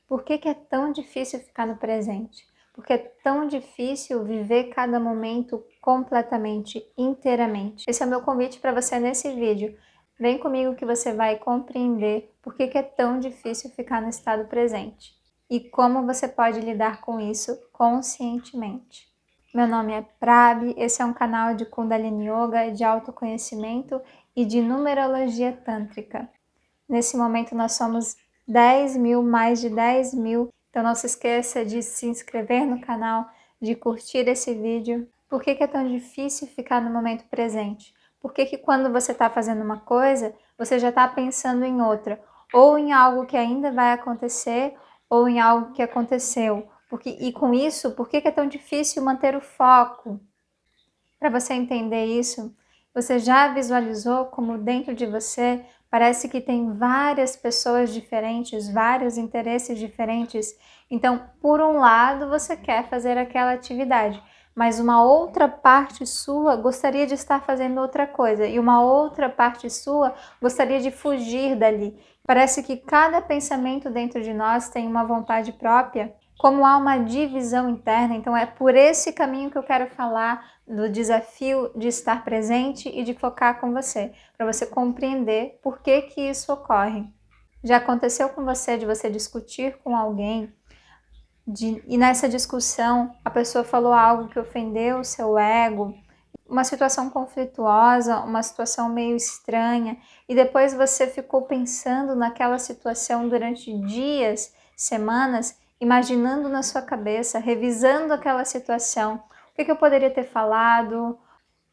Por que que é tão difícil ficar no presente? Porque é tão difícil viver cada momento completamente, inteiramente. Esse é o meu convite para você nesse vídeo. Vem comigo que você vai compreender por que que é tão difícil ficar no estado presente e como você pode lidar com isso conscientemente. Meu nome é Prabhi, esse é um canal de Kundalini Yoga, de autoconhecimento e de numerologia tântrica. Nesse momento nós somos 10 mil, mais de 10 mil, então não se esqueça de se inscrever no canal, de curtir esse vídeo. Por que que é tão difícil ficar no momento presente? Por que que quando você está fazendo uma coisa, você já está pensando em outra? Ou em algo que ainda vai acontecer, ou em algo que aconteceu. E com isso, por que que é tão difícil manter o foco? Para você entender isso, você já visualizou como dentro de você parece que tem várias pessoas diferentes, vários interesses diferentes? Então, por um lado, você quer fazer aquela atividade, mas uma outra parte sua gostaria de estar fazendo outra coisa, e uma outra parte sua gostaria de fugir dali. Parece que cada pensamento dentro de nós tem uma vontade própria. Como há uma divisão interna, então é por esse caminho que eu quero falar do desafio de estar presente e de focar com você, para você compreender por que que isso ocorre. Já aconteceu com você de você discutir com alguém e nessa discussão a pessoa falou algo que ofendeu o seu ego, uma situação conflituosa, uma situação meio estranha, e depois você ficou pensando naquela situação durante dias, semanas, imaginando na sua cabeça, revisando aquela situação. O que eu poderia ter falado? O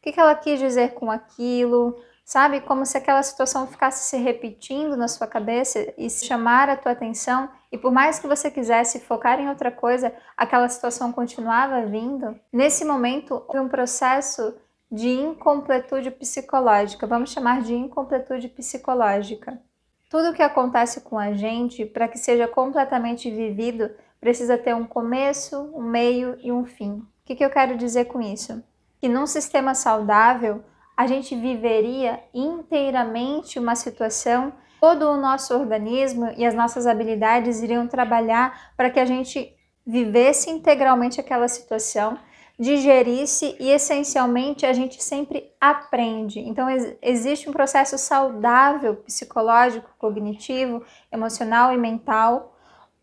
que ela quis dizer com aquilo? Sabe? Como se aquela situação ficasse se repetindo na sua cabeça e chamar a tua atenção, e por mais que você quisesse focar em outra coisa, aquela situação continuava vindo. Nesse momento, houve um processo de incompletude psicológica, vamos chamar de incompletude psicológica. Tudo o que acontece com a gente, para que seja completamente vivido, precisa ter um começo, um meio e um fim. O que eu quero dizer com isso? Que num sistema saudável, a gente viveria inteiramente uma situação, todo o nosso organismo e as nossas habilidades iriam trabalhar para que a gente vivesse integralmente aquela situação, digerisse e essencialmente a gente sempre aprende. Então existe um processo saudável, psicológico, cognitivo, emocional e mental,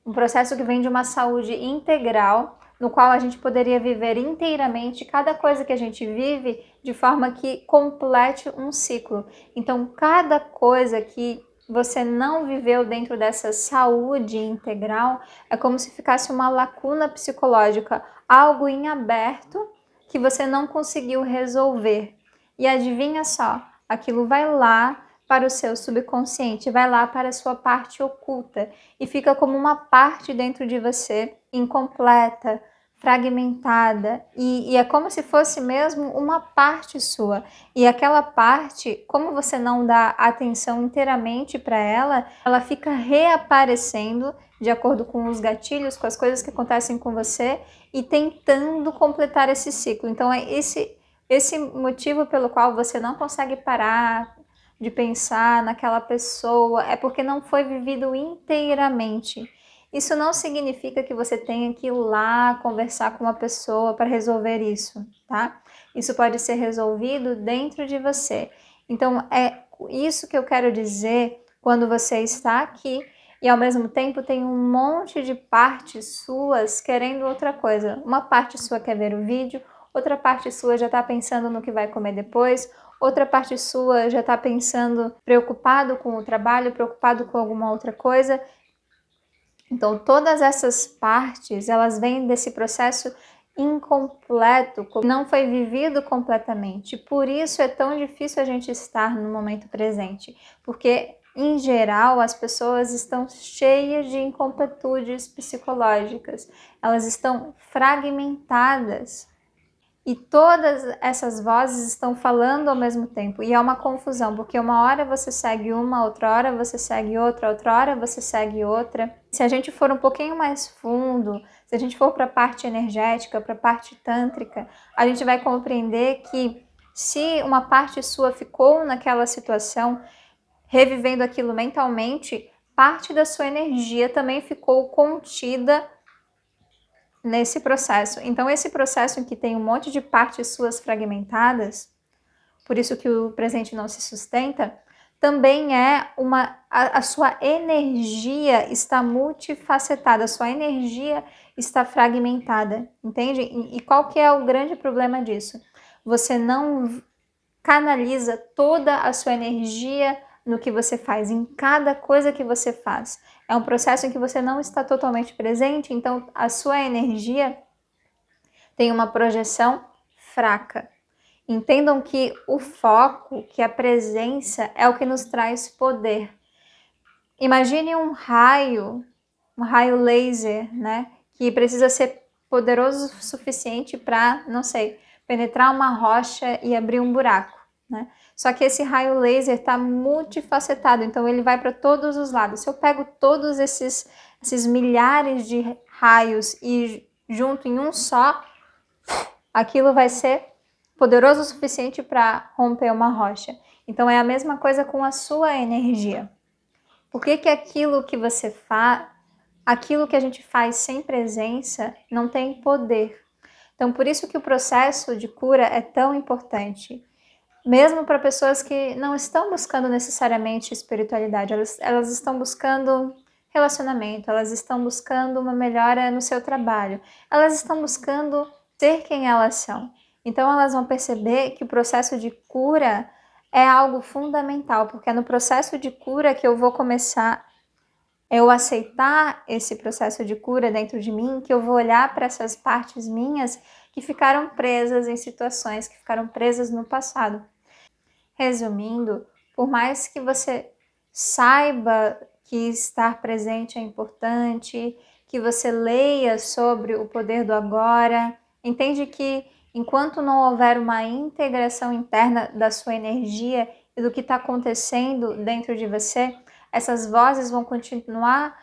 um processo que vem de uma saúde integral, no qual a gente poderia viver inteiramente cada coisa que a gente vive de forma que complete um ciclo. Então, cada coisa que você não viveu dentro dessa saúde integral é como se ficasse uma lacuna psicológica, algo em aberto que você não conseguiu resolver. E adivinha só, aquilo vai lá para o seu subconsciente, vai lá para a sua parte oculta e fica como uma parte dentro de você incompleta, fragmentada, e é como se fosse mesmo uma parte sua. E aquela parte, como você não dá atenção inteiramente para ela, ela fica reaparecendo de acordo com os gatilhos, com as coisas que acontecem com você e tentando completar esse ciclo. Então é esse motivo pelo qual você não consegue parar de pensar naquela pessoa, é porque não foi vivido inteiramente. Isso não significa que você tenha que ir lá conversar com uma pessoa para resolver isso, tá? Isso pode ser resolvido dentro de você. Então, é isso que eu quero dizer quando você está aqui e ao mesmo tempo tem um monte de partes suas querendo outra coisa. Uma parte sua quer ver o vídeo, outra parte sua já está pensando no que vai comer depois, outra parte sua já está pensando, preocupado com o trabalho, preocupado com alguma outra coisa. Então, todas essas partes, elas vêm desse processo incompleto, não foi vivido completamente. Por isso é tão difícil a gente estar no momento presente, porque, em geral, as pessoas estão cheias de incompletudes psicológicas, elas estão fragmentadas. E todas essas vozes estão falando ao mesmo tempo, e é uma confusão, porque uma hora você segue uma, outra hora você segue outra, outra hora você segue outra. Se a gente for um pouquinho mais fundo, se a gente for para a parte energética, para a parte tântrica, a gente vai compreender que se uma parte sua ficou naquela situação, revivendo aquilo mentalmente, parte da sua energia também ficou contida nesse processo. Então, esse processo em que tem um monte de partes suas fragmentadas, por isso que o presente não se sustenta, também é a sua energia está multifacetada, a sua energia está fragmentada, entende? E qual que é o grande problema disso? Você não canaliza toda a sua energia no que você faz, em cada coisa que você faz. É um processo em que você não está totalmente presente, então a sua energia tem uma projeção fraca. Entendam que o foco, que a presença é o que nos traz poder. Imagine um raio laser, né, que precisa ser poderoso o suficiente para, não sei, penetrar uma rocha e abrir um buraco, né? Só que esse raio laser está multifacetado, então ele vai para todos os lados. Se eu pego todos esses milhares de raios e junto em um só, aquilo vai ser poderoso o suficiente para romper uma rocha. Então é a mesma coisa com a sua energia. Por que aquilo que você faz, aquilo que a gente faz sem presença, não tem poder? Então por isso que o processo de cura é tão importante. Mesmo para pessoas que não estão buscando necessariamente espiritualidade, elas estão buscando relacionamento, elas estão buscando uma melhora no seu trabalho, elas estão buscando ser quem elas são. Então elas vão perceber que o processo de cura é algo fundamental, porque é no processo de cura que eu vou começar eu aceitar esse processo de cura dentro de mim, que eu vou olhar para essas partes minhas que ficaram presas em situações, que ficaram presas no passado. Resumindo, por mais que você saiba que estar presente é importante, que você leia sobre o poder do agora, entende que enquanto não houver uma integração interna da sua energia e do que está acontecendo dentro de você, essas vozes vão continuar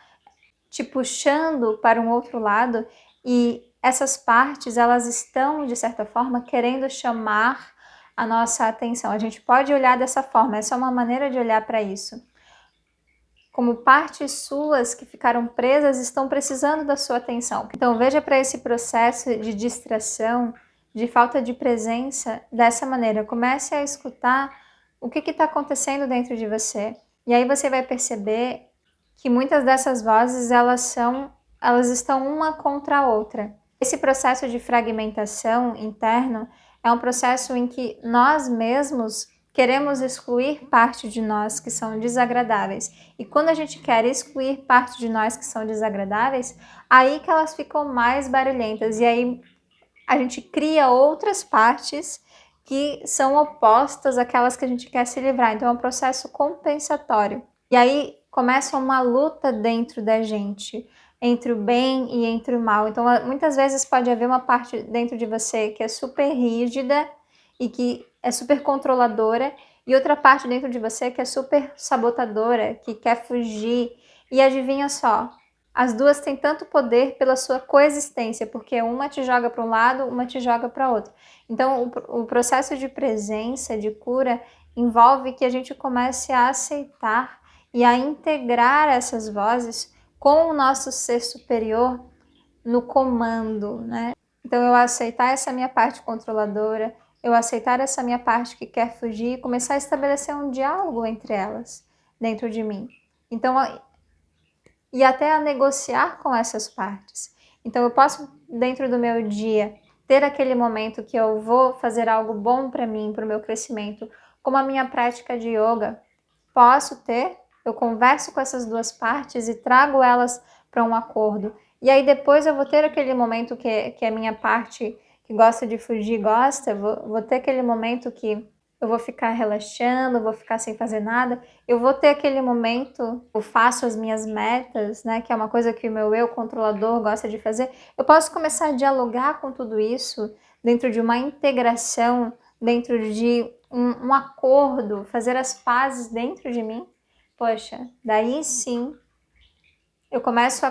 te puxando para um outro lado e essas partes, elas estão, de certa forma, querendo chamar a nossa atenção. A gente pode olhar dessa forma, essa é uma maneira de olhar para isso. Como partes suas que ficaram presas estão precisando da sua atenção. Então veja para esse processo de distração, de falta de presença dessa maneira. Comece a escutar o que está acontecendo dentro de você. E aí você vai perceber que muitas dessas vozes elas estão uma contra a outra. Esse processo de fragmentação interno é um processo em que nós mesmos queremos excluir parte de nós que são desagradáveis. E quando a gente quer excluir parte de nós que são desagradáveis, aí que elas ficam mais barulhentas. E aí a gente cria outras partes que são opostas àquelas que a gente quer se livrar. Então é um processo compensatório. E aí começa uma luta dentro da gente, entre o bem e entre o mal. Então muitas vezes pode haver uma parte dentro de você que é super rígida e que é super controladora, e outra parte dentro de você que é super sabotadora, que quer fugir. E adivinha só, as duas têm tanto poder pela sua coexistência, porque uma te joga para um lado, uma te joga para outro. Então o processo de presença, de cura, envolve que a gente comece a aceitar e a integrar essas vozes com o nosso ser superior no comando, né? Então eu aceitar essa minha parte controladora, eu aceitar essa minha parte que quer fugir e começar a estabelecer um diálogo entre elas dentro de mim. Então, e até a negociar com essas partes. Então eu posso, dentro do meu dia, ter aquele momento que eu vou fazer algo bom para mim, para o meu crescimento, como a minha prática de yoga. Posso ter, eu converso com essas duas partes e trago elas para um acordo. E aí depois eu vou ter aquele momento que a minha parte que gosta de fugir gosta, vou ter aquele momento que eu vou ficar relaxando, vou ficar sem fazer nada. Eu vou ter aquele momento, eu faço as minhas metas, né, que é uma coisa que o meu eu controlador gosta de fazer. Eu posso começar a dialogar com tudo isso dentro de uma integração, dentro de um acordo, fazer as pazes dentro de mim. Poxa, daí sim eu começo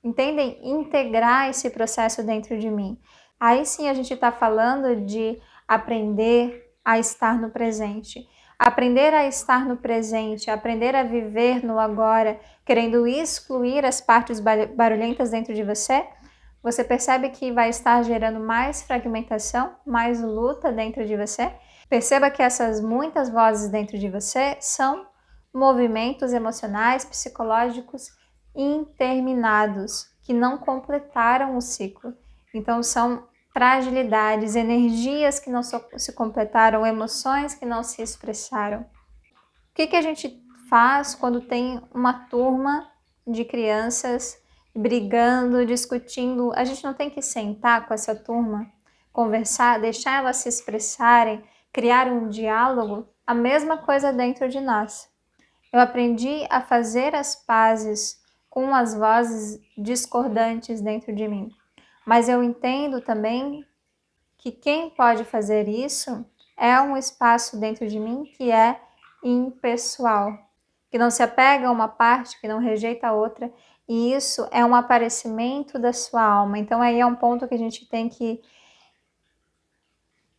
entendem? Integrar esse processo dentro de mim. Aí sim a gente está falando de aprender a estar no presente. Aprender a estar no presente, aprender a viver no agora, querendo excluir as partes barulhentas dentro de você, você percebe que vai estar gerando mais fragmentação, mais luta dentro de você. Perceba que essas muitas vozes dentro de você são movimentos emocionais, psicológicos interminados, que não completaram o ciclo. Então são fragilidades, energias que não se completaram, emoções que não se expressaram. O que a gente faz quando tem uma turma de crianças brigando, discutindo? A gente não tem que sentar com essa turma, conversar, deixar elas se expressarem, criar um diálogo? A mesma coisa dentro de nós. Eu aprendi a fazer as pazes com as vozes discordantes dentro de mim. Mas eu entendo também que quem pode fazer isso é um espaço dentro de mim que é impessoal, que não se apega a uma parte, que não rejeita a outra, e isso é um aparecimento da sua alma. Então aí é um ponto que a gente tem que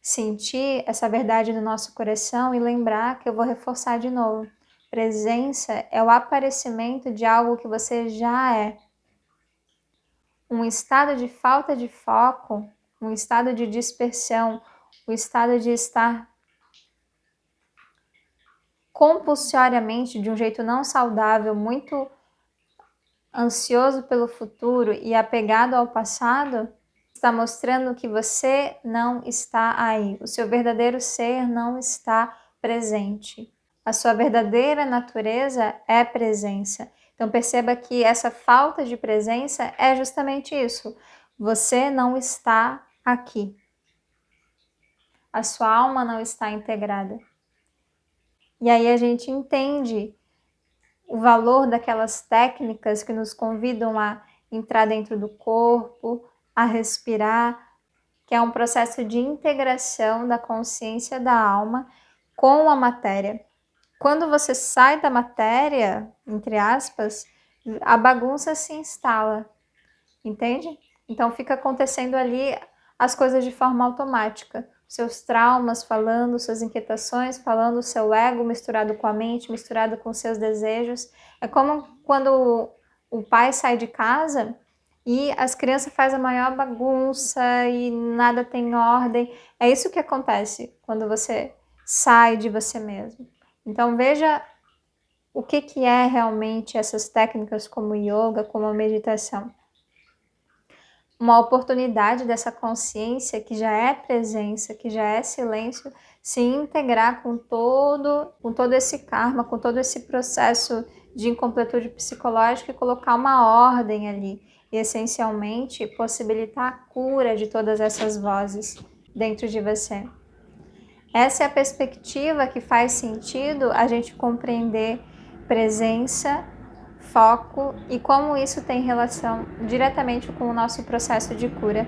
sentir essa verdade no nosso coração e lembrar que eu vou reforçar de novo. Presença é o aparecimento de algo que você já é. Um estado de falta de foco, um estado de dispersão, um estado de estar compulsoriamente, de um jeito não saudável, muito ansioso pelo futuro e apegado ao passado, está mostrando que você não está aí. O seu verdadeiro ser não está presente. A sua verdadeira natureza é presença. Então perceba que essa falta de presença é justamente isso. Você não está aqui. A sua alma não está integrada. E aí a gente entende o valor daquelas técnicas que nos convidam a entrar dentro do corpo, a respirar, que é um processo de integração da consciência da alma com a matéria. Quando você sai da matéria, entre aspas, a bagunça se instala, entende? Então fica acontecendo ali as coisas de forma automática. Seus traumas falando, suas inquietações falando, o seu ego misturado com a mente, misturado com seus desejos. É como quando o pai sai de casa e as crianças fazem a maior bagunça e nada tem ordem. É isso que acontece quando você sai de você mesmo. Então veja o que é realmente essas técnicas como yoga, como a meditação. Uma oportunidade dessa consciência que já é presença, que já é silêncio, se integrar com todo esse karma, com todo esse processo de incompletude psicológica e colocar uma ordem ali. E essencialmente possibilitar a cura de todas essas vozes dentro de você. Essa é a perspectiva que faz sentido a gente compreender presença, foco e como isso tem relação diretamente com o nosso processo de cura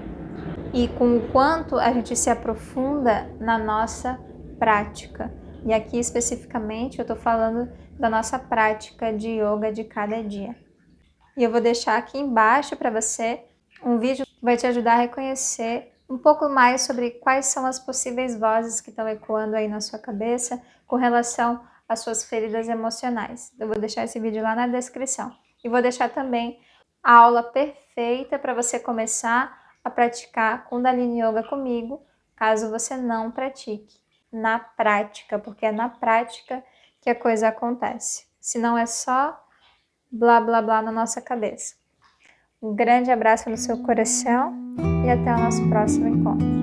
e com o quanto a gente se aprofunda na nossa prática. E aqui especificamente eu estou falando da nossa prática de yoga de cada dia. E eu vou deixar aqui embaixo para você um vídeo que vai te ajudar a reconhecer um pouco mais sobre quais são as possíveis vozes que estão ecoando aí na sua cabeça com relação às suas feridas emocionais. Eu vou deixar esse vídeo lá na descrição. E vou deixar também a aula perfeita para você começar a praticar Kundalini Yoga comigo, caso você não pratique na prática, porque é na prática que a coisa acontece. Se não é só blá blá blá na nossa cabeça. Um grande abraço no seu coração e até o nosso próximo encontro.